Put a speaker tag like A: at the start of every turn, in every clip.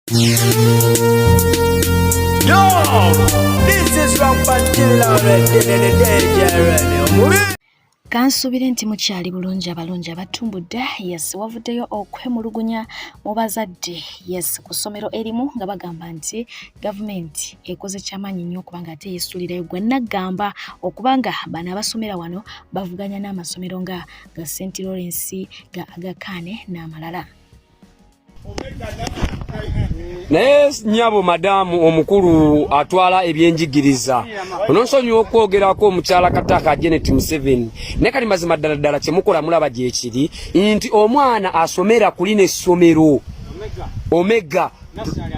A: Yo, this is Rampantilla already.
B: Kansubire nti mukyali bulungi abalungi abatumbudde yes wavuddeyo okwemulugunya mu bazadde yes ku ssomero erimu nga bagamba nti gavumenti ekoze kyamaanyi nnyo okubanga ate yeesuulirayo gwe nagamba okubanga bano abasomera wano bavuganya n'amasomero nga St. Lawrence ga Agakane n'amalala.
C: Naye nnyabo madamu omukulu atwala ebyenjigiriza ononsonyiwa okwogerako omukyala Kataka Janet Museveni ne kali mazima ddala kyemukola mulaba gye kiri nti omwana asomera ku lino essomero Omega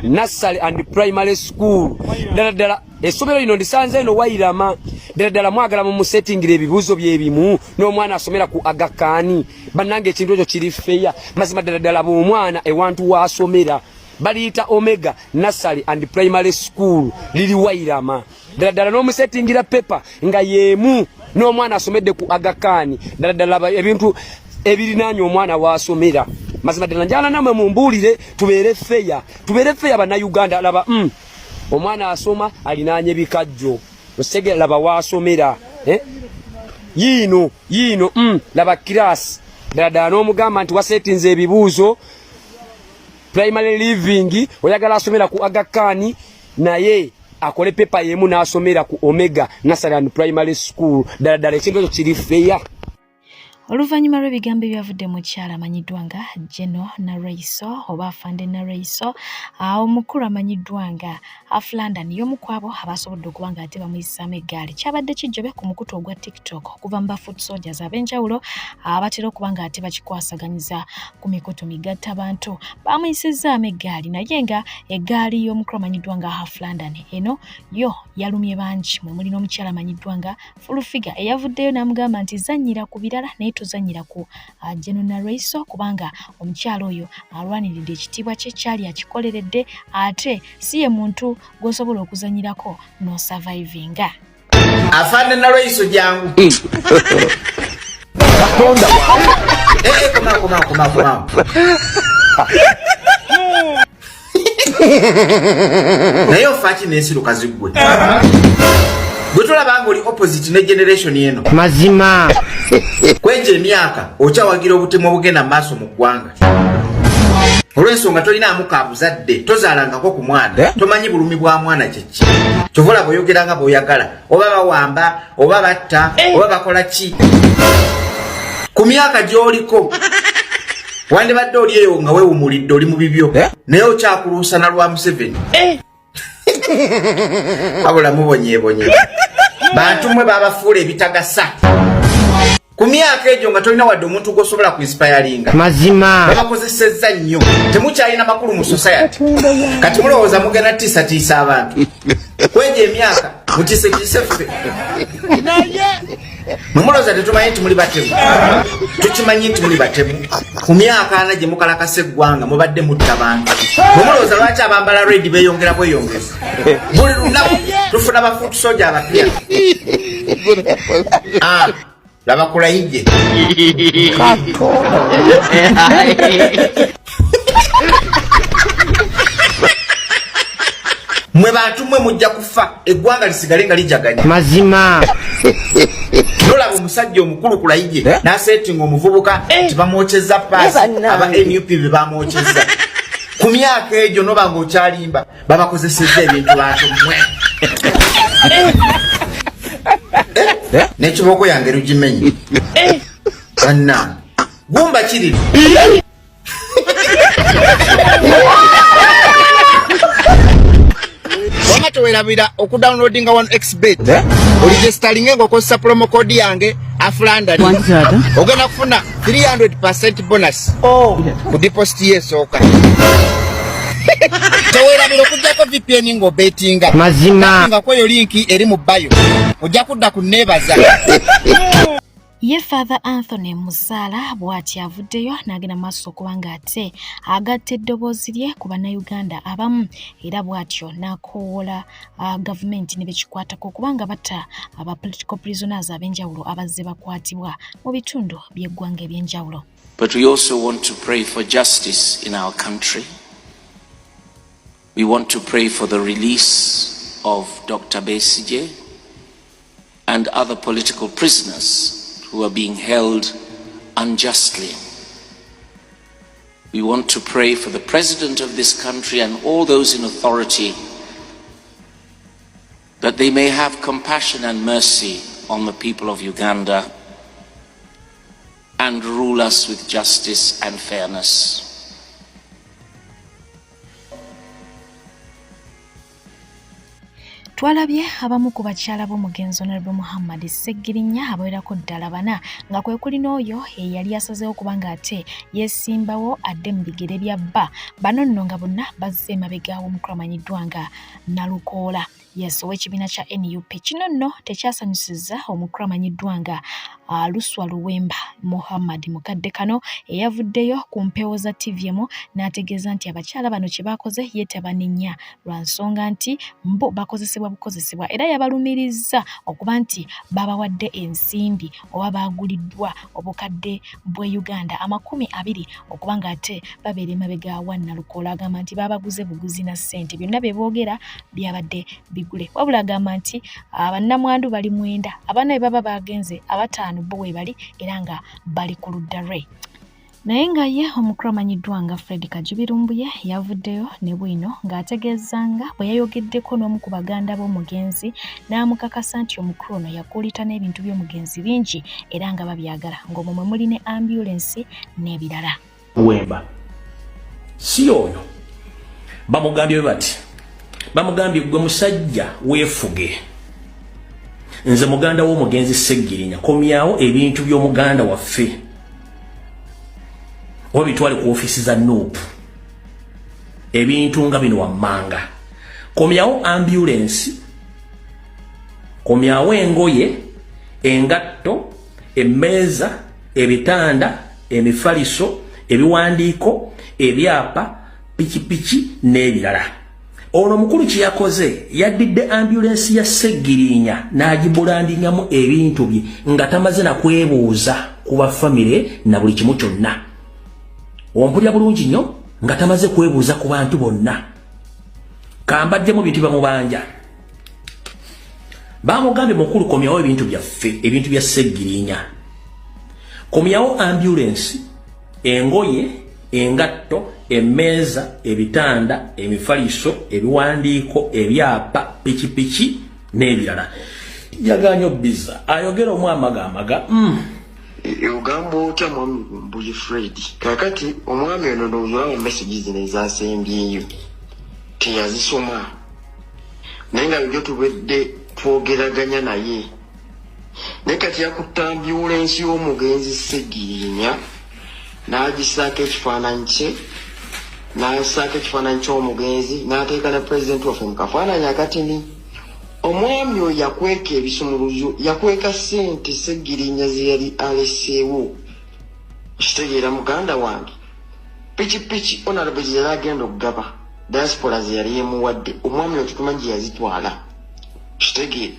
C: Nursery and Primary School ddala essomero lino ndisanze eno Wairama ddala mwagala mu musetingira ebibuuzo byebimu n'omwana asomera ku Agakani bannange ekintu ekyo kiri feya mazima ddala bw'omwana ewantu waasomera baliyita Omega Nursery and Primary School lili Wairama ddala n'omusetingira pepa nga yeemu n'omwana asomedde ku Agakani ddala ebintu ebirinaanye omwana waasomera mazima ddala njala namwe mumbuulire tubeere feya bannayuganda laba omwana asoma alinaanye bikajjo osege laba waasomera yiino laba kirasi ddala n'omugamba nti wasetinze ebibuuzo primary living oyagala asomera ku Agakani naye akole pepa yemu n'asomera ku Omega Nursery and Primary School ddala ekintu ekyo kiri feya.
B: Oluvannyuma lw'ebigambo ebyavudde mu kyala amanyiddwa nga Geno Naraiso oba Afande Naraiso omukulu amanyiddwa nga Aflandani y'omu ku abo abasobodde okuba nga ate bamuyisaamu eggaali kyabadde kijjobe ku mukutu ogwa TikTok okuva mu bafoot soldiers ab'enjawulo abatera okuba nga ate bakikwasaganyiza ku mikutu migattabantu bamuyisizaamu eggaali naye nga eggaali y'omukulu amanyiddwa nga Aflandani eno yo yalumye bangi mwe muli n'omukyala amanyiddwa nga Fulufiga eyavuddeyo n'amugamba nti zannyira ku birala naye tuzanyira ku Geno Naraiso kubanga omukyalo oyo alwaniridde ekitiibwa kye kyali akikoleredde ate si ye muntu gw'osobola okuzanyirako no survivinga.
D: Afande Naraiso jangu koma naye ofaaki n'ensiruka ziggwe Gutula bango li opposite ne generation yeno.
E: Mazima.
D: Kwenje emyaka okyawagira obutemu obugenda maaso mu ggwanga. Olw'ensonga tolina amuka abuzadde tozaalangako ku mwana tomanyi bulumi bwa mwana kyeki. Kyovula bw'oyogeranga bw'oyagala oba bawamba oba batta oba bakola ki. Ku myaka gy'oliko wandibadde oli eyo nga weewumulidde oli mu bibyo naye okyakuluusa na lwa Museveni. Abula mubonye bantu mwe babafuula ebitagasa ku myaka egyo nga tolina wadde omuntu gwosobola ku inspiringa
E: mazima
D: babakozesezza nnyo temukyalina makulu mu society kati mulowooza mugenda tiisatiisa abantu kwejo emyaka mutiisetiise ffe mwe mulowooza tetumanyi nti muli batemu tukimanyi nti muli batemu ku myaka ana gye mukalakasa eggwanga mubadde mutta bantu mwe mulowooza lwaki abambala redi beeyongera bweyongeza buli lunaku tufuna bafuutu soja abapya laba kulayije mwe bantu mwe mujja kufa eggwanga lisigale nga lijaganya
E: mazima
D: nolaba omusajja omukulu kulayije n'asetinga omuvubuka nti bamwokyeza paasi aba NUP be bamwokyeza ku myaka egyo noba ng'okyalimba babakozesezza ebintu bantu mmwe n'ekibooko yange lugimenye banna gumba kiriri wama tewerabira okudownloadinga 1xbet oligestalinge ng'okozesa promo code yange Aflandani ogenda kufuna 300% bonus ku deposit y'esooka tewerabira okujjako VPN ng'obetinga
E: mazima
D: nga kweyo linki eri mu bayo ojja kudda ku neebaza.
B: Ye Father Anthony Musala bw'ati avuddeyo n'agenda maaso okuba ng'ate agatta eddoboozi lye ku bannayuganda abamu era bw'atyo n'akoowola gavumenti ne bekikwatako okubanga batta aba political prisoners ab'enjawulo abazze bakwatibwa mu bitundu by'eggwanga eby'enjawulo.
F: But we also want to pray for justice in our country.
E: We want to pray for the release of Dr. Besigye and other political prisoners who are being held unjustly. We want to pray for the President of this country and all those in authority, that they may have compassion and mercy on the people of Uganda and rule us with justice and fairness.
B: Twalabye abamu ku bakyala b'omugenzi Honorable Muhammad Ssegirinya abawerako ddala bana nga kwe kuli n'oyo eyali asazeewo kubanga ate yeesimbawo adde mu bigere bya bba. Bano nno nga bonna bazze emabega w'omukulu amanyiddwa nga Nalukoola. Yes, ow'ekibiina kya NUP. Kino nno tekyasanyusizza omukulu amanyiddwa nga Luswa Luwemba Muhammad mukadde kano eyavuddeyo ku mpewo za TVM n'ategeeza nti abakyala bano kye baakoze yeetabanenya lwa nsonga nti mbo bakozesebwa bukozesebwa era yabalumirizza okuba nti babawadde ensimbi oba baaguliddwa obukadde bwe Uganda 20 okuba nga ate babeera emabega wa Nalukoola. Agamba nti babaguze buguzi na ssente byonna bye boogera byabadde bigule. Wabula agamba nti banamwandu bali 9 abana be baba bagenze 5 bo we bali era nga bali ku ludda lwe. Naye nga ye omukulu amanyiddwa nga Fred Kajubirumbuye yavuddeyo ne bwino ng'ategeeza nga bwe yayogeddeko n'omu ku baganda b'omugenzi n'amukakasa nti omukulu ono yakuulita n'ebintu by'omugenzi bingi era nga babyagala ng'omwo mwe muli ne ambulance n'ebirala.
F: Luwemba si oyo bamugambye bati bamugambye gwe musajja weefuge nze muganda w'omugenzi Ssegirinya komyawo ebintu by'omuganda waffe wabitwale ku ofisi za NUP ebintu nga bino wammanga komyawo ambulance komyawo engoye engatto emmeeza ebitanda emifaliso ebiwandiiko ebyapa pikipiki n'ebirala. Ono mukulu kye yakoze yaddidde ambulance ya Ssegirinya n'agibulandingamu ebintu bye nga tamaze na kwebuuza ku bafamile na buli kimu kyonna. Ompulya bulungi nnyo nga tamaze kwebuuza ku bantu bonna. Kambaddemu bintu bamubanja. Bamugambye mukulu komyawo ebintu byaffe, ebintu bya Ssegirinya. Komyawo ambulance, engoye, engatto, emmeeza, ebitanda, emifaliso, ebiwandiiko, ebyapa, pikipiki n'ebirala. Yaganya obbiza ayogera omwami agamaga
G: ogamba otya mwami Mbuyi Fred kakati omwami ono ndowooza message zino ezasembyeyo teyazisoma naye nga byo tubedde twogeraganya naye naye kati yakutta ambulance y'omugenzi Ssegirinya n'agisaako ekifaananyi kye n'asaako ekifaananyi ky'omugenzi n'ateeka ne president waffe mu kafaananyi akatini. Omwami oyo yakweka ebisumuluzo yakweka ssente Ssegirinya ze yali aleseewo kitegeera muganda wange pikipiki Honorable gye yali agenda okugaba diaspora ze yali yemuwadde omwami oyo tutumanyi gye yazitwala kitegeera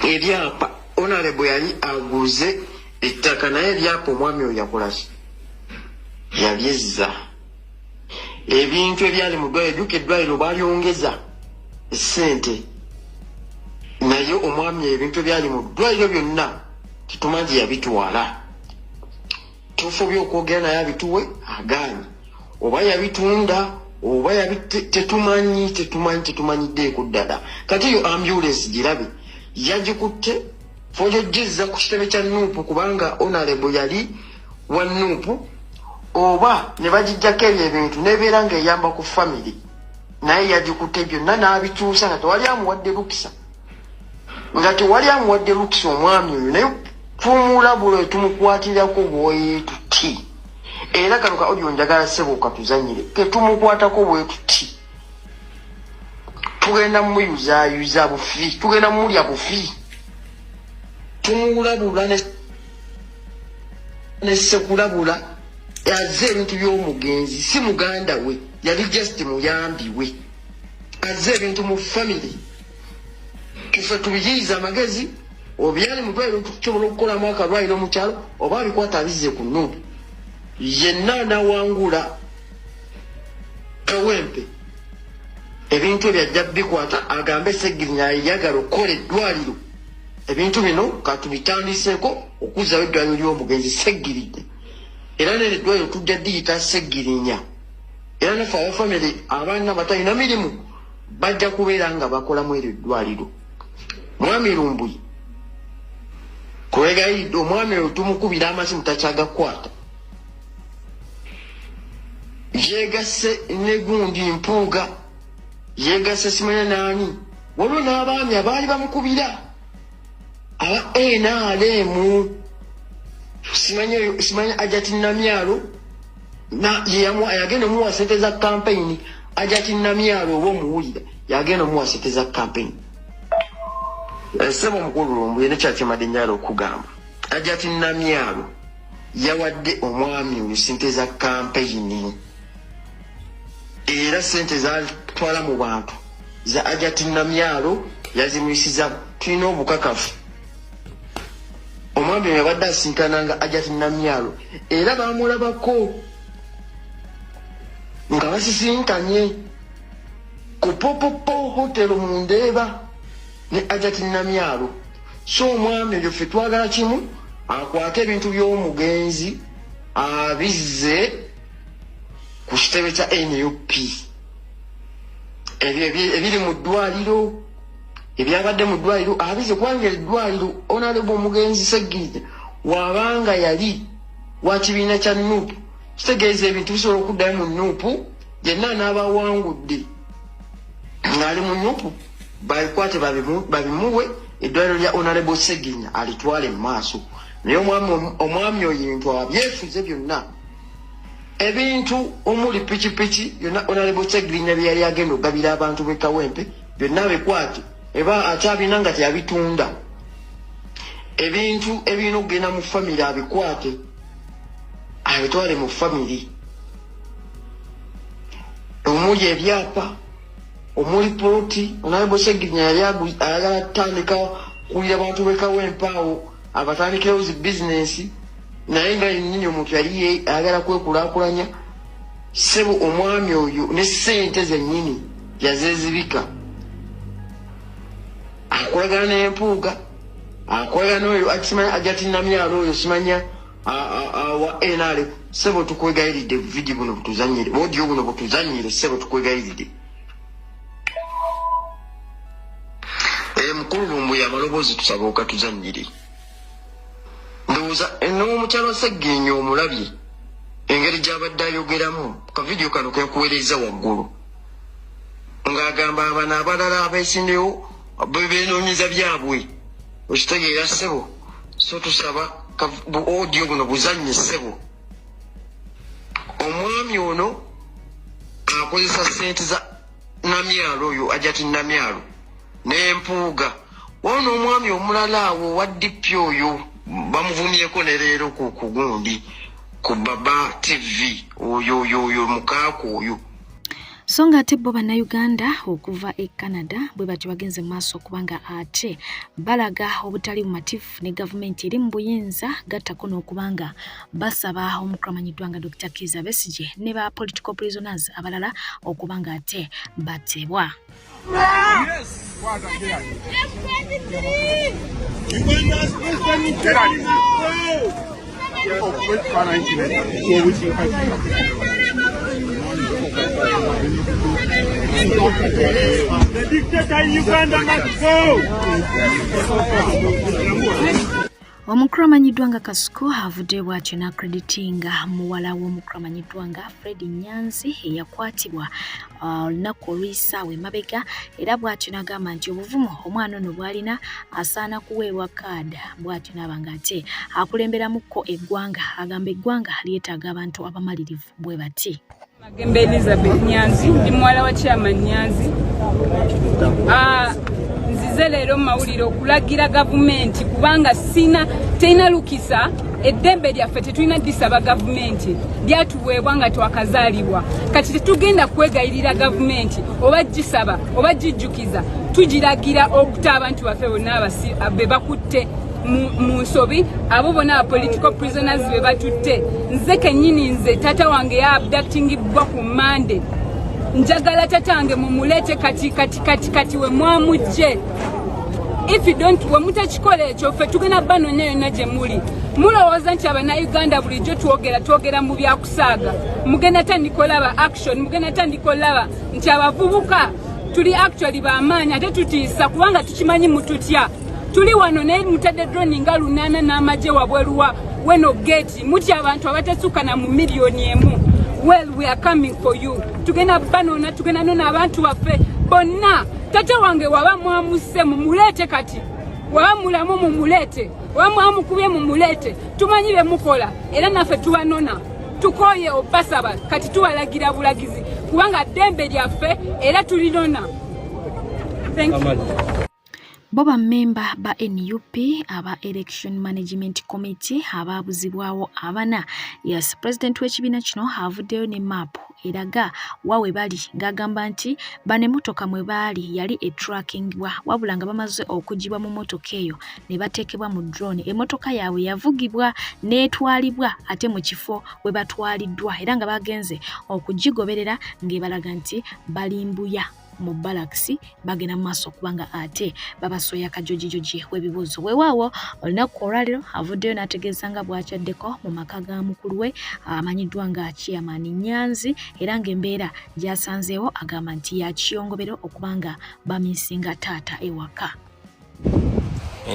G: ebyapa Honorable yali aguze ettaka naye ebyapa omwami oyo yakolaki yabyezza ebintu ebyali mu ddwaliro edduka eddwaliro balyongeza ssente naye omwami ebintu ebyali mu ddwaliro byonna tutumanyi yabitwala tufubye okwogera naye abituwe agaanye oba yabitunda oba tetumanyiddeeko ddala. Kati eyo ambulance girabe yagikutte foyojjezza ku kitebe kya NUP kubanga Honorable yali wa NUP oba ne bagijjako ebyo ebintu nebeera ng'eyamba ku family naye yagikutte byonna n'abituusa nga tewali amuwadde lukisa omwami oyo naye tumulabula tumukwatirirako bwetuti era kano ka audio njagala ssebo katuzanyire tetumukwatako bwetuti tugenda muyuzaayuza bufi tugenda mulya bufi tumulabula ne sekulabula azze ebintu by'omugenzi si muganda we yali just muyambi we azze ebintu mu family tufe tubiyiriza amagezi obyali mu ddwaliro tukusobola okukolamu akalwaliro mu kyalo oba abikwata abizze ku NUP yenna n'awangula Kawempe ebintu ebyajja bikwata agambe Ssegirinya ayagala okukola eddwaliro ebintu bino katubitandiseko okuzayo eddwaliro ly'omugenzi Ssegirinya era nene eddwaliro tujja diyita Ssegirinya era nafe abafamire abaana batalina mirimu bajja kubeera nga bakolamu eryo eddwaliro. Mwami Lumbuye kwegayidde omwami oyo tumukubira amasimu takyagakwata yegasse ne gundi Mpuuga yegasse simanya naani waliwo n'abaami abaali bamukubira aba NRM simanya Ajati Namyalo yagenda omuwa sente za campaign Ajati Namyalo oba omuwulira yagenda omuwa sente za campaign. Sebo mukulu Lumbuye nekyakimadde nnyalo okugamba Ajati Namyalo yawadde omwami oyo sente za campaign era sente zatwala mu bantu za Ajati Namyalo yazimuyisiza tulina obukakafu omwami oyo yabadde asinkananga Ajati Namyalo era bamulabako nga basisinkanye ku Popopo Hotel mu Ndeeba ne Ajati Namyalo. So omwami oyo ffe twagala kimu akwate ebintu by'omugenzi abizze ku kitebe kya NUP ebiri mu ddwaliro ebyabadde mu ddwaliro abizze kubanga eddwaliro Honorable omugenzi Ssegirinya wabanga yali wa kibiina kya NUP kitegeeza ebintu bisobola okuddayo mu NUP yenna n'abawangudde ng'ali mu NUP babikwate babimuwe eddwaliro lya Honorable Ssegirinya alitwale mu maaso naye omwami oyo ebintu abyefuze byonna ebintu omuli pikipiki yonna Honorable Ssegirinya bye yali agenda okugabira abantu b'e Kawempe byonna bikwate eba akyabina nga teyabitunda ebintu ebirina okugenda mu famire abikwate abitwale mu famire omuli ebyapa omuli poloti Honorable Ssegirinya yali ayagala kutandika kuwulira abantu b'e Kawempe awo abatandikewo zi bizinesi naye nga yennyini omuntu yali ayagala kwekulaakulanya sebo omwami oyo ne ssente zennyini yazezibika akolagana n'Empuuga akolagana n'oyo akisimanya Ajati Namyalo oyo simanya wa NRM sebo tukwegayiridde video buno butuzanyire audio buno butuzanyire sebo tukwegayiridde mukulu Lumbuye amaloboozi tusaba okatuzanyire ndowooza n'omukyala Ssegirinya omulabye engeri gy'abadde ayogeramu ka video kano kenkuweereza waggulu ng'agamba abana abalala abeesindewo benoonyeza byabwe okitegeera ssebo so tusaba audio buno buzannye ssebo omwami ono akozesa sente za Namyalo oyo Ajati Namyalo n'Empuuga wano omwami omulala awo wa DP oyo bamuvumyeko ne leero ku gundi ku Baba TV oyo mukaako oyo.
B: So nga ate bo bannayuganda okuva e Canada bwe bati bagenze maaso okubanga ate balaga obutali bumatifu ne gavumenti eri mu buyinza gattako n'okubanga basaba omukulamanyiddwa nga Dr. Kizza Besigye ne ba political prisoners abalala okubanga ate batebwa.
A: The dictator in Uganda must go.
B: Omukulamanyiddwa nga Kasuku avudde bw'atyo n'akreditinga muwala w'omukulamanyiddwa nga Fred Nyanzi eyakwatibwa olunaku olw'isaawa emabega era bw'atyo n'agamba nti obuvumu omwana ono bw'alina asaana kuweebwa kaada bw'atyo n'abanga ate akulemberamuko eggwanga agamba eggwanga lyetaaga abantu abamalirivu bwe bati.
H: Magembe Elizabeth Nyanzi ndi muwala wa Chairman Nyanzi. Nzize leero mu mawulire okulagira gavumenti kubanga teyina lukisa eddembe lyaffe tetulina disaba gavumenti lyatuweebwa nga twakazaalibwa kati tetugenda kwegayirira gavumenti oba gisaba oba gijjukiza tugiragira okuta abantu baffe bonna be bakutte mu nsobi abo bonna political prisoners be batutte nze kennyini nze tata wange ya abductingibwa ku Monday njagala tatange mumulete kati we mwamujje. If you don't, we mutakikola ekyo ffe tugenda banonya yonna gye muli. Mulowooza nti Abannayuganda bulijjo twogera mu byakusaaga. Mugenda tandika olaba action, mugenda tandika olaba nti abavubuka tuli actually bamaanyi ate tutiisa kubanga tukimanyi mututya. Tuli wano naye mutadde drone nga 8 n'amagye wabweru wa weno gate mutya abantu abatesuka na mu miliyoni emu. Well, we are coming for you. Tugenda banona, tugenda nona abantu baffe bonna. Tate wange waba mwamuse mumulete kati. Waba mulamu mumulete. Waba mwamukubye mumulete. Tumanyi be mukola. Era naffe tubanona. Tukoye obasaba kati tuwalagira bulagizi. Kubanga dembe lyaffe era tulinona. Thank you.
B: Boba member ba NUP aba Election Management Committee ababuzibwawo abana. Yes, President w'ekibiina kino avuddeyo ne map eraga wawe bali ngagamba nti bane motoka mwe bali yali tracking wabula nga bamaze okugibwa mu motoka eyo ne batekebwa mu drone. Emotoka yawe yavugibwa netwalibwa ate mu kifo we batwaliddwa era nga bagenze okugigoberera ng'ebalaga nti balimbuya mu balaksi bagena maso kubanga ate babasoya kajojijoji webibuzo wewawo olunaku olwaliro avuddeyo n'ategeeza nga bwakyaddeko mu maka ga mukulu we amanyiddwa nga Chairman Nyanzi era ng'embeera gyasanzeewo agamba nti yakiyongobero okubanga bamisinga taata ewaka.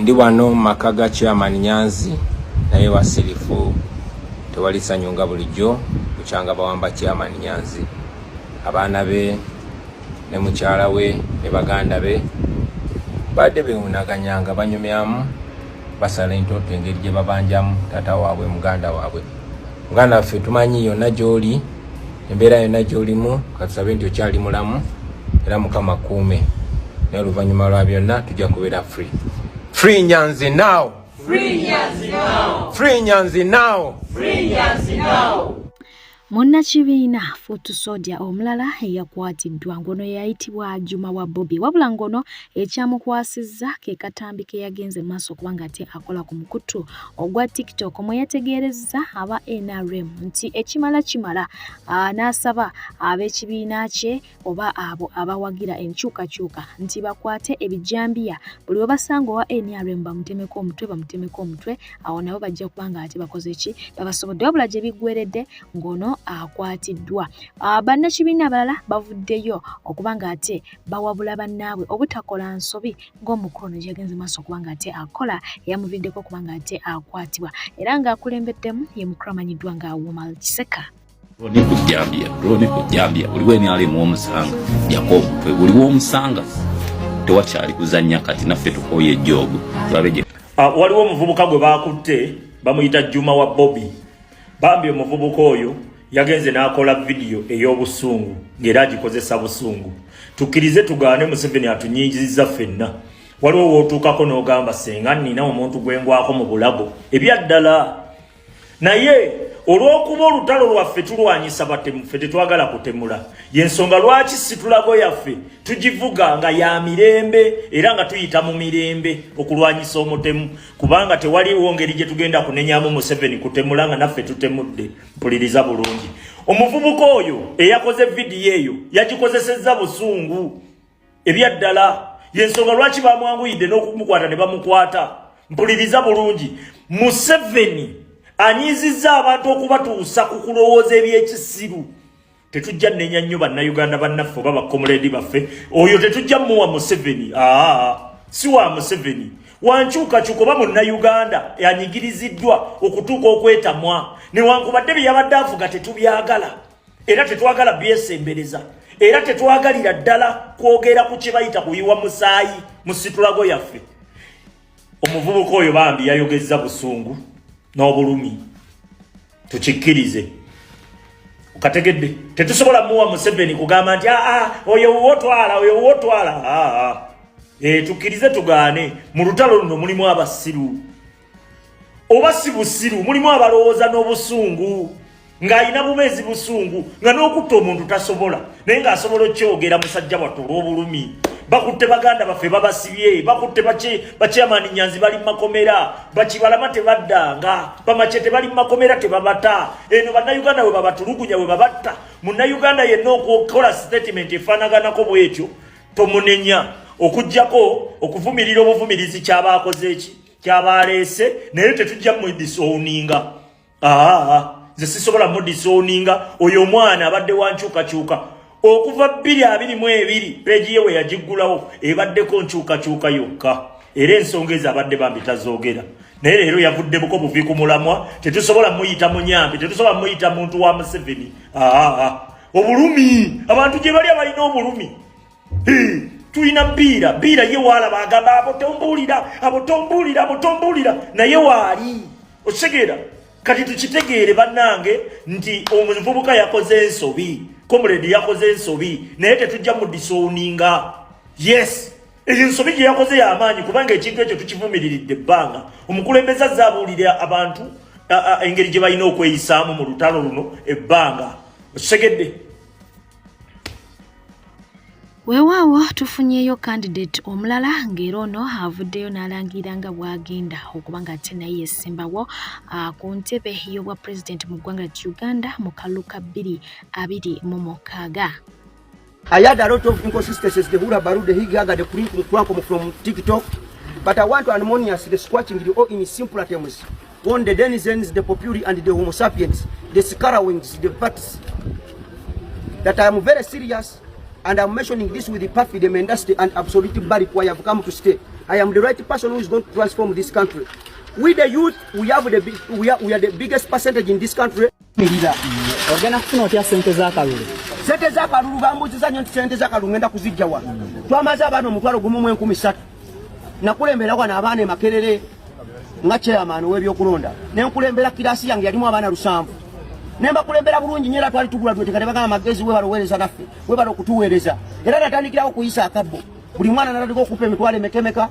I: Ndi wano maka ga Chairman Nyanzi naye wasirifu tewali ssanyu nga bulijjo kukyanga bawamba Chairman Nyanzi abaana be ne mukyala we ne baganda be badde beunaganyanga banyumyamu basala entoto engeri gye babanjamu tata waabwe muganda waabwe. Muganda waffe tumanyi yonna gy'oli embeera yonna gy'olimu katusabe nti okyali mulamu era Mukama kuume naye oluvannyuma lwa byonna tujja kubeera free. Free Nyanzi now!
J: Free Nyanzi now!
I: Free Nyanzi now!
J: Free Nyanzi now!
B: Munnakibiina Futu Sodia omulala eyakwatiddwa ngono yayitibwa Juma wa Bobby wabula ngono ekyamukwasizza ke katambi ke yagenze maaso kubanga ate akola ku mukutu ogwa TikTok mwe yategeerezza aba NRM nti ekimala kimala n'asaba ab'ekibiina kye oba abo abawagira enkyukakyuka nti bakwate ebijambiya buli we basanga wa NRM bamutemeko omutwe awo nabo bajja kubanga ate bakoze ki babasobodde wabula gye biggweredde ngono akwatiddwa. Bannakibiina abalala bavuddeyo okubanga ate bawabula bannaabwe obutakola nsobi ng'omukulu ne gyagenze maaso okubanga ate akola yamuviddeko okubanga ate akwatibwa era ng'akulembeddemu ye mukulu amanyiddwa nga Womal Kiseka.
K: Drone kujambia uliwe ni ali muomusanga Yakobo uliwo omusanga tewakyali kuzannya kati naffe tukoye jogo tulabeje.
F: Waliwo omuvubuka gwe bakutte bamuyita Juma wa Bobby bambi omuvubuka oyo yagenze n'akola video ey'obusungu ng'era agikozesa busungu. Tukkirize tugaane Museveni atunyingiza ffenna. Waliwo wootuukako n'ogamba senga nnina omuntu gwengwako mu bulago ebyaddala naye olw'okuba olutalo lwaffe tulwanyisa batemu ffe tetwagala kutemula y'ensonga lwaki situlago yaffe tugivuga nga ya mirembe era nga tuyita mu mirembe okulwanyisa omutemu kubanga tewaliwo ngeri gye tugenda kunenyamu Museveni kutemula nga naffe tutemudde. Mpuliriza bulungi omuvubuka oyo eyakoze vidiyo eyo yagikozesezza busungu ebyaddala y'ensonga lwaki bamwanguyidde n'okumukwata ne bamukwata. Mpuliriza bulungi Museveni anyizizza abantu okubatuusa ku kulowooza eby'ekisiru. Tetujja nnenya nnyo bannayuganda bannaffe oba bakomuledi baffe oyo tetujja muwa Museveni. Si wa Museveni wankyukakyuka oba munnayuganda yanyigiriziddwa okutuuka okwetamwa newankubadde bye yabadde avuga tetubyagala era tetwagala byesembereza era tetwagalira ddala kwogera ku kye bayita kuyiwa musaayi mu situlago yaffe. Omuvubuka oyo bambi yayogezza busungu n'obulumi tukikkirize okategedde tetusobola muwa Museveni kugamba nti oyo wotwala tukkirize tugaane mu lutalo luno mulimu abasiru oba si busiru mulimu abalowooza n'obusungu ng'alina bumeezi busungu nga n'okutta omuntu tasobola naye ng'asobola okyogera musajja wattu olw'obulumi. Bakutte baganda baffe babasibye bakutte Chairman Nyanzi bali makomera bakibalama tebaddanga bamache tebali makomera tebabata eno bannayuganda we babatulugunya we babatta
L: Muna Uganda yenna okukola statement efaanaganako bwekyo tomunenya okujjako okuvumirira obuvumirizi kyabaakoze eki kyabaleese naye tetujja mu disowninga nze sisobola mu disowninga oyo omwana abadde wankyukakyuka okuva 2022 peegi ye we yagiggulawo ebaddeko nkyukakyuka yokka era ensonga ezo abadde bambi tazoogera naye leero yavudde buko buvi ku mulamwa tetusobola muyita munyambi tetusobola muyita muntu wa Museveni obulumi abantu gye bali abalina obulumi tuyina bbiira ye waala bagamba abotombuulira naye waali okitegera kati tukitegeere bannange nti omuvubuka yakoze ensobi comrade yakoze ensobi naye tetujja mu disowninga yes eyo ensobi gye yakoze y'amaanyi kubanga ekintu ekyo tukivumiriridde ebbanga omukulembeze azaabuulira abantu engeri gye balina okweyisaamu mu lutalo luno ebbanga okitegedde.
B: Weewaawo tufunyeeyo candidate omulala ng'era ono avuddeyo n'alangira nga bw'agenda okuba ng'ate naye yeesimbawo ku ntebe y'obwa president mu ggwanga lya Uganda mu kalulu ka 2026.
M: I had a lot of inconsistencies, the hula baru, the higaga, the crank from TikTok. But I want to harmonious the squatching the all in simpler terms. On the denizens, the populi and the homo sapiens, the scarrawings, the facts. That I am very serious and I'm mentioning this with the perfect mendacity and absolute barrick why I have come to stay. I am the right person who is going to transform this country. We the youth, we are the biggest percentage in this country. Sente za kalulu bambuziza nnyo sente za kalulu ngenda kuzijjawa. Twamaze abantu omutwalo gumu mu 13. Nakulembera kwa n'abaana e Makerere nga chairman w'ebyokulonda. Ne nkulembera kirasi yange yalimu abaana 7. Nemba kulembera bulungi nyera twali tugula twetekane bagamba magezi we balowereza naffe. We balo kutuweereza. Era natandikirawo kuyisa akabbo. Buli mwana natandika okupa emitwalo emekemeka.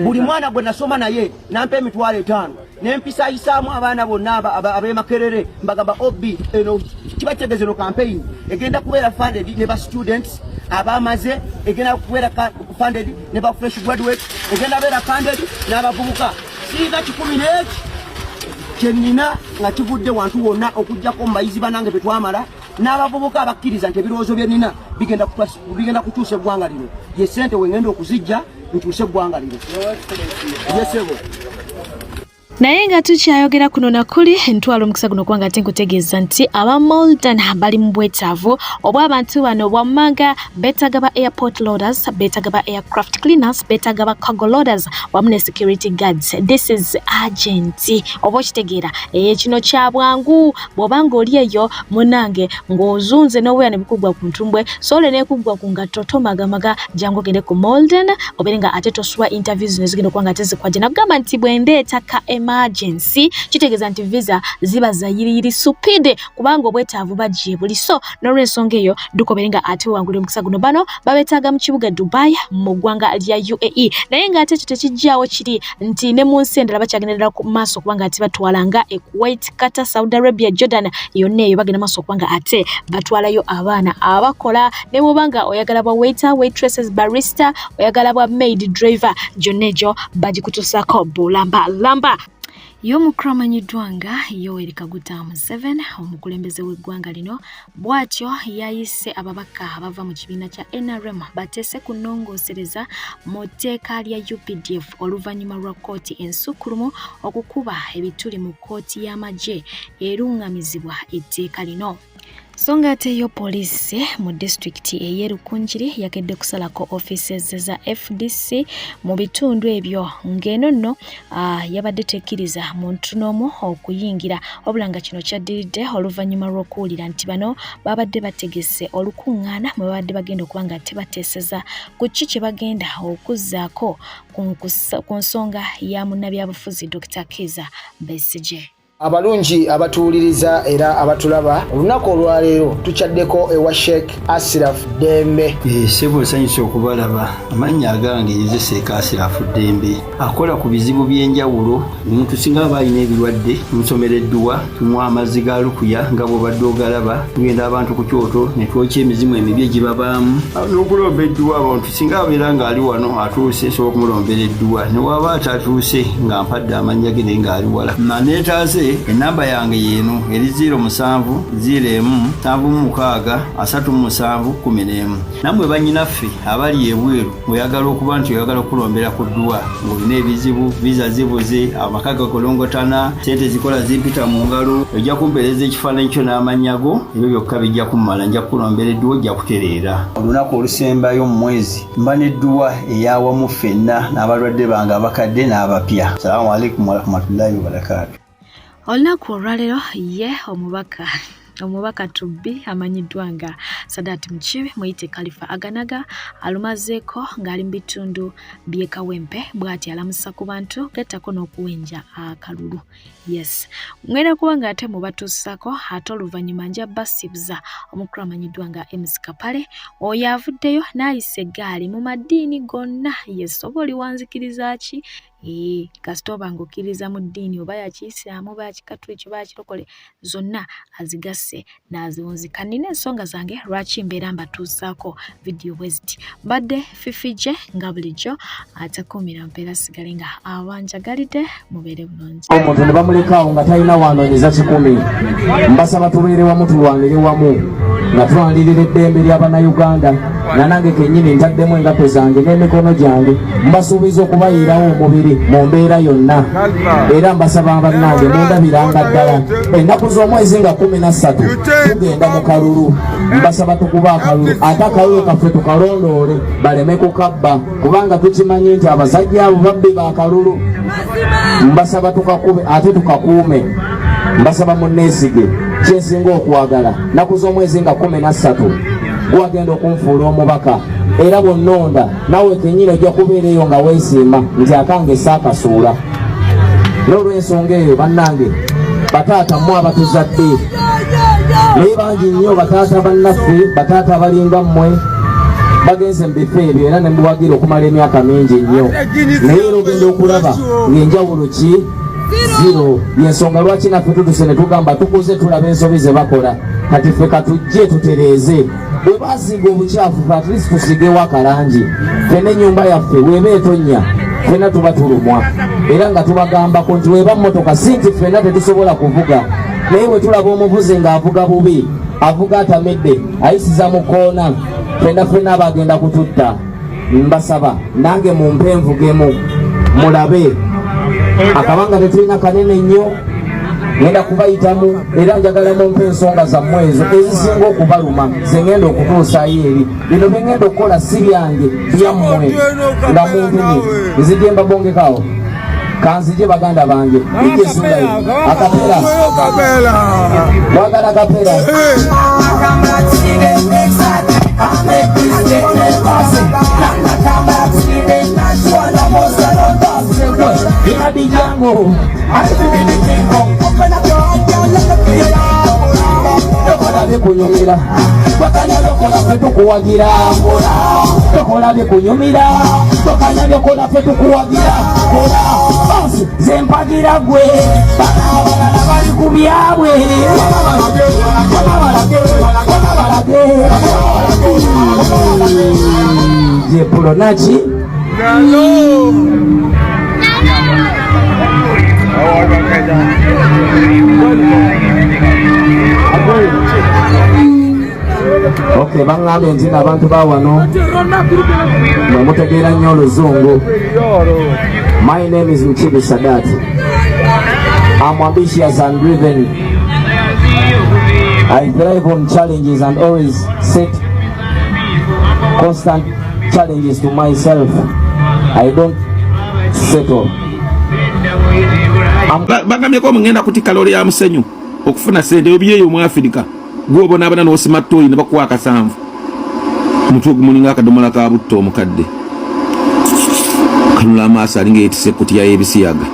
M: Buli mwana gwe nasoma naye nampa emitwalo 5. Nempisa isaamu abaana bonna ab'e Makerere mbagamba obi eno kibategeze no campaign egenda kubeera funded ne ba students abamaze egenda kubeera funded ne ba fresh graduate egenda beera funded n'abavubuka singa 10 kyenina nga kivudde wantu wonna okujjako mbayizi banange betwamala n'abavubuka abakkiriza nti ebirowoozo bye nina bigenda kukyusa eggwanga lino ye ssente wengenda okuzijja nkyuse eggwanga lino yesebo.
B: Naye nga tukyayogera kuno nakuli ntwala omukisa guno kubanga ate nkutegeeza nti aba Malton bali mu bwetaavu obwa abantu bano wammanga beetaaga ba airport loaders, beetaaga ba aircraft cleaners, beetaaga ba cargo loaders wamu ne security guards. This is urgent. Oba okitegeera kino kya bwangu bw'obanga oli eyo munange ng'ozunze n'oweera ne bikugwa ku ntumbwe sole n'ekugwa ku ngatto tomagamaga jangu ogende ku Malton obeere nga ate tosubwa interviews ne zigenda okuba nga tezikwajja nagamba nti bwendeeta ka emergency kitegeeza nti visa ziba za yiriyiri supide kubanga obwetaavu bagiye buli so n'olw'ensonga eyo dukoberenga ate wangula omukisa guno bano babetaaga mu kibuga Dubai mu ggwanga lya UAE naye ng'ate ekyo tekijjaawo kiri nti ne mu nsi endala bakyagendera ku maaso kubanga ate batwalanga e Kuwait, Qatar, Saudi Arabia, Jordan yonna eyo bagenda maaso kubanga ate batwalayo abaana abakola ne bw'obanga oyagala bwa waiter, waitresses, barista oyagala bwa maid, driver gyonna egyo bagikutuusako bulamba y'omukulu amanyiddwanga Yoweri Kaguta Museveni omukulembeze w'eggwanga lino bw'atyo yayise ababaka abava mu kibiina kya NRM bateese kunnongoosereza mu tteeka lya UPDF oluvannyuma lwa kkooti ensukkulumu okukuba ebituli mu kkooti y'amagye erungamizibwa etteeka lino. So ng'ate yo poliisi mu disitulikiti ey'e Rukunjiri yakedde kusalako offices za FDC mu bitundu ebyo ng'eno nno yabadde tekkiriza muntu n'omu okuyingira wabula nga kino kyaddiridde oluvannyuma lw'okuwulira nti bano babadde bategese olukuŋŋaana mwe babadde bagenda okuba nga tebateeseza ku ki kye bagenda okuzzaako ku nsonga ya munnabyabufuzi Dr. Kizza Besigye.
N: Abalungi abatuuliriza era abatulaba olunaku olwaleero tukyaddeko ewa Sheikh Asiraf Dembe.
O: Sebo sanyusa okubalaba amannya agange Seeka Asiraf Dembe akola ku bizibu by'enjawulo omuntu singa balina ebirwadde musomereddwa tumwa amazzi ga lukuya nga bw'obadde ogalaba tugenda abantu ku kyoto ne twokya emizimu emibi egibabaamu n'okulomba edduwa abantu singa abeera ng'ali wano atuuse sobola okumulombera edduwa ne waba atatuuse nga mpadde amannya ge naye ng'ali wala naneetaase bafudde enamba yange yeno eri 0701763711 namwe banyinaffe abali ebweru oyagala okuba nti oyagala okulombera ku ddwa ng'olina ebizibu viza zibuze amaka gakolongotana sente zikola zimpita mu ngalo ojja kumpeereza ekifaananyi kyo n'amanyago ebyo byokka bijja kummala nja kulombera edduwa ojja kutereera olunaku olusembayo mu mwezi mba n'edduwa eyawamu ffenna n'abalwadde bange abakadde n'abapya. Salaamu alaikum warahmatullahi wabarakatuh.
B: Olunaku olwaleero ye omubaka tubbi amanyiddwa nga Sadati Mukibe muyite Kalifa Aganaga alumazeeko ng'ali mu bitundu by'e Kawempe bw'ati alamusa ku bantu gettako n'okuwenja akalulu. Yes, mwera kuba nga ate mubatuusako ate oluvannyuma nja basibuza omukulu amanyiddwa nga MC Kapale oyo avuddeyo n'ayisa eggaali mu maddiini gonna. Yes, oba oli wanzikiriza ki? Kasita oba ng'okkiriza mu ddiini oba ya Kiyisiraamu oba ya Kikatuliki oba ya Kirokole zonna azigase n'aziwunzika. Nina ensonga zange lwaki mbeera mbatuusaako vidiyo bwe ziti. Mbadde Fifije nga bulijjo atakuumira mpeera sigale nga abanjagalidde mubeere bulungi.
P: Omuntu ne bamulekaawo nga talina wanoonyeza 10. Mbasaba tubeere wamu tulwanire wamu nga tulwanirira eddembe ly'Abannayuganda nga nange kennyini ntaddemu engatto zange n'emikono gyange mbasuubiza okubayiirawo omubiri mu mbeera yonna era mbasaba bannange mundabiranga ddala ennaku z'omwezi nga 13 tugenda mu kalulu mbasaba tukuba akalulu ate akalulu kaffe tukalondoole baleme kukabba kubanga tukimanyi nti abasajja abo babbi b'akalulu mbasaba tukakube ate tukakuume mbasaba munneesige kyensinga okwagala nnaku z'omwezi nga 13 gwagenda okunfuula omubaka era bw'onnonda nawe kennyini ojja kubeera eyo nga weesiima nti akange saakasuula. N'olw'ensonga eyo bannange bataata mmwe abatuzadde naye bangi nnyo bataata bannaffe bataata abalinga mmwe bagenze mu bifo ebyo era ne mbiwagira okumala emyaka mingi nnyo naye era ogenda okulaba ng'enjawulo ki zero. Yensonga lwaki naffe tutuse ne tugamba tukuze tulaba ensobi ze bakola kati ffe katujje tutereeze bwe basiga obukyafu at least tusigewo akalangi ffe n'ennyumba yaffe weeba etonnya ffenna tuba tulumwa era nga tubagambako nti weeba mmotoka si nti ffenna tetusobola kuvuga naye bwe tulaba omuvuzi ng'avuga bubi avuga atamedde ayisiza mu koona ffenna abagenda kututta mbasaba nange mumpe envugemu mulabe akabanga tetulina kanene nnyo ngenda kubayitamu era njagala mumpe ensonga zammwe ezo ezisinga okubaluma zengenda okutuusaayo eri bino byengenda okukola si byange byammwe nga muntumye nzije mbabongekaawo kanzije baganda bange ijesungayo akapera wagala akapera Inadi jango tokola bikunyumira bakanya byokola ffe tukuwagira tokola bikunyumira bakanya byokola ffe tukuwagira basi zempagira gwe balala bali ku byabwe jepulo naki Okay, bangambe nti abantu bawano mwemutegeera nnyo oluzungu. My name is Mukibe Sadati. I'm ambitious and driven. I thrive on challenges and always set constant challenges to myself. I don't settle.
F: Bagamyeko mungenda kuti kalori ya musenyu okufuna sente obyeyo mu Afrika gwobona abana no smart toy ne bakuwa akasanvu mutu mulinga akadomola ka butto omukadde kanula amasa alinga etise kuti ya ebisiyaga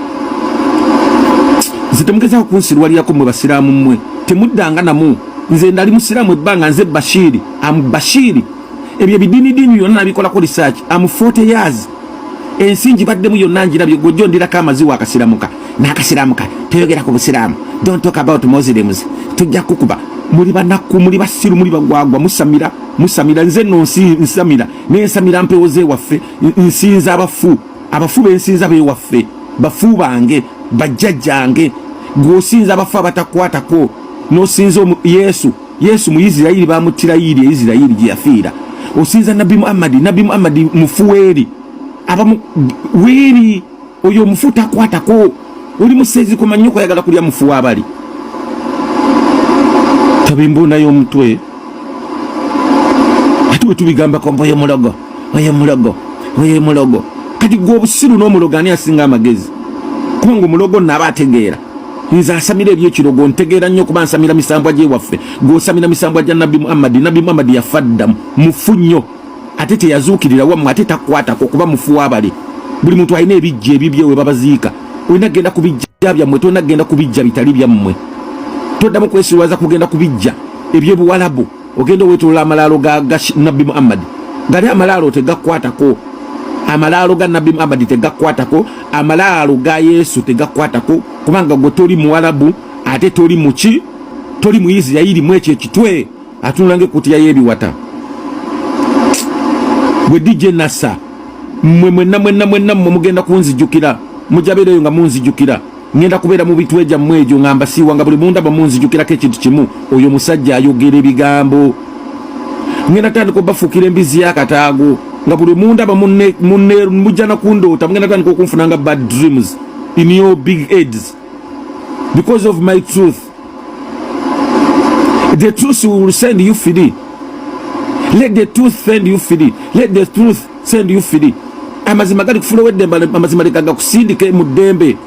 F: zitemugeza kunsirwali yako mu basiramu mmwe temuddanga namu nze ndali musiramu ebbanga nze Bashiri Bashiri ebyo bidini yonna nabikola ko research 40 years ensingi baddemu yonna njirabye gojjo ndiraka amaziwa akasiramuka nakasiramuka teyogera ku busiramu don't talk about Muslims tujja kukuba muri banaku muri basiru muri bagwagwa musamira nze nonsi nsamira nensamira mpewoze waffe nsinza abafu bensinza be waffe bafu bange bajjajjange
Q: gwosinza abafa batakwatako nosinza Yesu mu Isirayiri bamutira yiri Isirayiri gye yafiira osinza Nabi Muhammad mufuweri abamu weri oyo mufuta kwatako oli musezi ko manyoko yagala kulya mufu abali tabimbuna yo mutwe atuwe tubigamba ko mboye mulogo kati gwo busiru no mulogani asinga amagezi kungu mulogo nabategeera nza asamira ebyekirogo ntegeera nnyo kuba nsamira misambwa gye waffe gwosamira misambwa gya Nabi Muhammad yafadda mufunyo ate teyazuukirira wammwe ate takwatako kuba mufu abali buli muntu alina ebijja ebibye we babaziika olina genda kubijja byammwe tolina genda kubijja bitali byammwe toddamu kwesiwaza kugenda kubijja ebyebuwalabu ogenda owetolola amalaalo ga Nabi Muhammad gali amalaalo tegakwatako amalaalo ga Nabi Muhammad tegakwatako amalaalo ga Yesu tegakwatako kubanga gwe toli muwalabu ate toli muki toli mu Isirayiri mu ekyo ekitwe atunange kutya yebiwata gwe DJ Nasa mwenna mugenda kunzijukira mujabereyo nga munzijukira ngenda kubeera mu bitwe gyammwe egyo ngamba siwa nga buli munda bamunzijukirako ekintu kimu oyo musajja ayogera ebigambo ngenda tandika obafuukira embizi y'akataago nga buli munda mujja nakundoota mugenda tandika okunfunanga bad dreams in your big heads because of my truth. The truth will send you free. Let the truth send you free. Let the truth send you free. Amazima gali kufuna wedemba amazima likaga kusindike mu dembe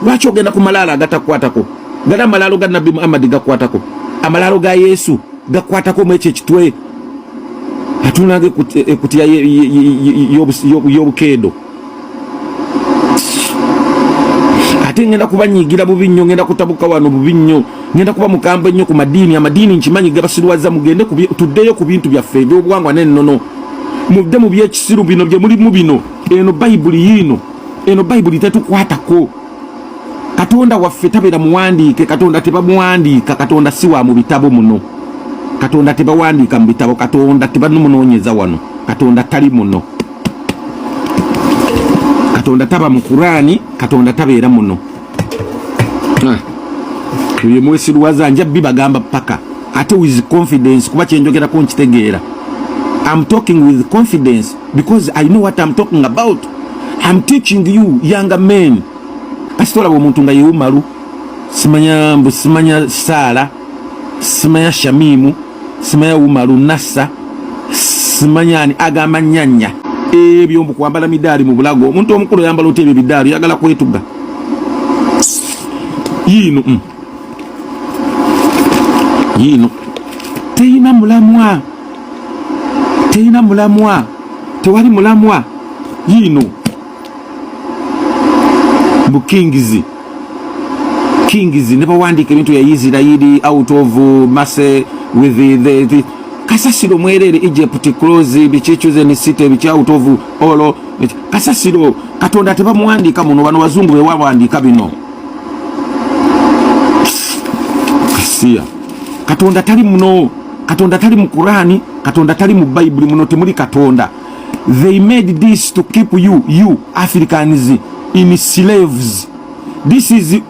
Q: lwaki ogenda ku malaalo agatakwatako gala amalaalo ga Nabi Muhammad gakwatako amalaalo ga Yesu gakwatako mu ekyo ekitwe atunange kutya y'obukeedo ate ngenda kubanyigira bubi nnyo ngenda kutabuka wano bubi nnyo ngenda kuba mukambwe nnyo ku amadini nkimanyi gabasirwaza mugende tuddeyo ku bintu byaffe eby'obuwangwa n'ennono mudde mu byekisiru bino bye mulimu bino eno bayibuli tetukwatako Katonda waffe tabeera muwandiike Katonda tebamuwandiika Katonda si wa mu bitabo muno Katonda tebawandiika mu bitabo Katonda tebanumunoonyeza wano Katonda tali muno Katonda taba mu Kurani Katonda tabeera muno ye mwesirwaza nja bibagamba paka ate with confidence kuba kyenjogerako nkitegeera I'm talking with confidence because I know what I'm talking about. I'm teaching you younger men. Kasitola omuntu nga yeumalu simanya Sala simanya Shamimu simanya Umaru Nassa simanya ni agamba nyanya ebyo mbu kwambala midali mu bulago omuntu omukulu yambala otebe bidali yagala kwetuga yino teina mulamwa tewali mulamwa yino bukingizi ne bawandika ebintu ya Isirayiri out of Mase with the kasasiro mwerere Egypt close bichichuze ni site bichi out of all kasasiro Katonda tebamuwandika muno bano wazungu bewawandika bino kasiya Katonda tali muno Katonda tali mu Qurani Katonda tali mu Bible muno temuli Katonda. They made this to keep you Africans in slaves. This is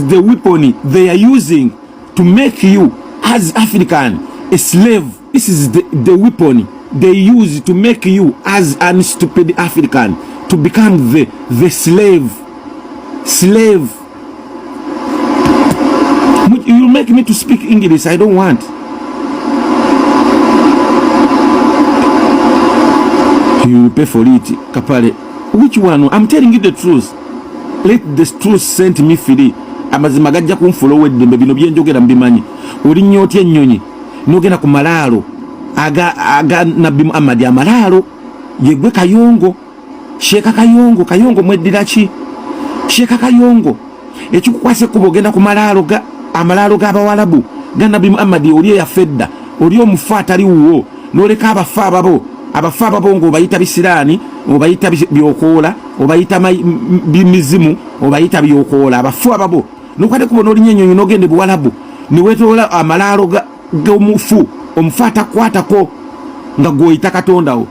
Q: the weapon they are using to make you as African a slave. This is the weapon they use to make you as an stupid African to become the slave. You make me to speak English. I don't want. You pay for it, Kapare. Which one? I'm telling you the truth. Let the truth send me free. Amazima gajja kunfollow weddembe bino byenjogera mbimanyi. Oli nnyotya ennyonyi. Nogenda ku malaalo. Aga Nabi Muhammad amalaalo. Yegwe Kayongo. Sheka Kayongo mweddira ki? Sheka Kayongo. Ekikukwase kubo genda ku malaalo amalaalo g'abawalabu. Ga Nabi Muhammad oli yafedda. Oli omufa atali wuwo. Noleka abafa ababo. Abafa ababo ng'obayita bisiraani, obayita byokoola, obayita bimizimu, obayita byokoola. Abafu ababo. Nukwate kubona oli nnyonyi n'ogende buwalabu. Niwetoola amalaalo g'omufu. Omufu atakwatako nga gw'oyita Katonda wo.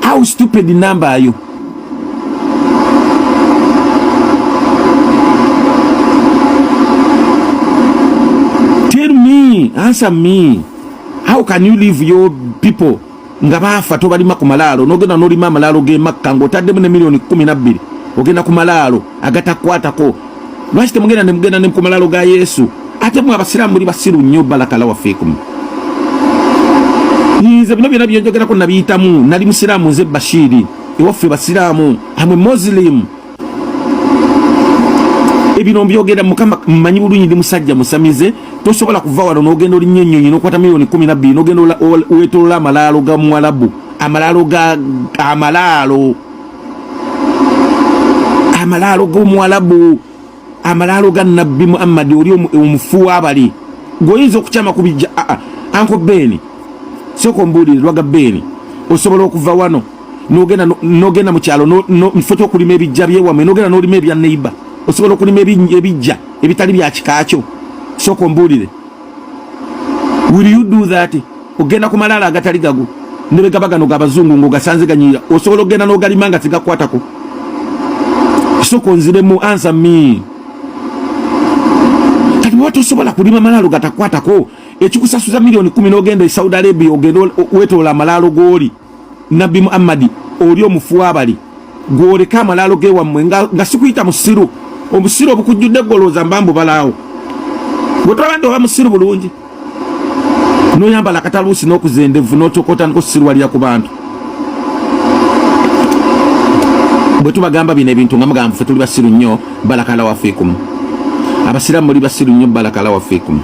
Q: How stupid number are you? Answer me. How can you leave your people nga bafa tobalima ku malaalo nogenda nolima malaalo ge makka ngotaddemu ne milioni 12 ogenda ku malaalo agatakwatako lwaki temugenda ne ku malaalo ga Yesu ate mu abasiraamu muli basiru nnyo balakala wafeekum nze bino byonna byenjogerako nabiyitamu nali musiraamu nze Bashiri ewaffe basiraamu amwe Muslim ebino mbyogera mukama mmanyi bulungi ndi musajja musamize tosobola kuva wano n'ogenda oli nnyonnyonyi n'okwata milioni 12 n'ogenda weetolola amalaalo ga Mwarabu amalaalo g'Omwarabu amalaalo ga Nabbi Muhammad oli omufu w'abali ng'oyinza okukyama kubijja Uncle Ben soko mbuulire lwaga Ben osobola okuva wano n'ogenda mu kyalo mufo ky'okulima ebijja by'ewammwe n'ogenda n'olima ebya neighbor osobola okulima ebijja ebitali bya kikaakyo soko mbuulire will you do that ogenda ku malaalo agatali gago ne begabagano g'abazungu ng'ogasanze ganyiira osobola ogenda n'ogalima nga tigakwatako soko nziremu answer me kati bw'oba tosobola kulima malaalo gatakwatako ekikusasuza milioni 10 n'ogenda e Saudi Arabia ogenda weetoola amalaalo g'oli Nabbi Muhammad oli omufu w'abali gw'oleka amalaalo g'ewammwe nga sikuyita musiru omusiru obukujjudde golooza mbambu balaawo bwetwabadde oba musiru bulungi noyambala akataluusi n'okuzendevu n'otokota nkosirwalira ku bantu bwe tubagamba bino ebintu nga mugamba ffe tuli basiru nnyo balakala wafeekum abasiraamu muli basiru nnyo balakala wafeekum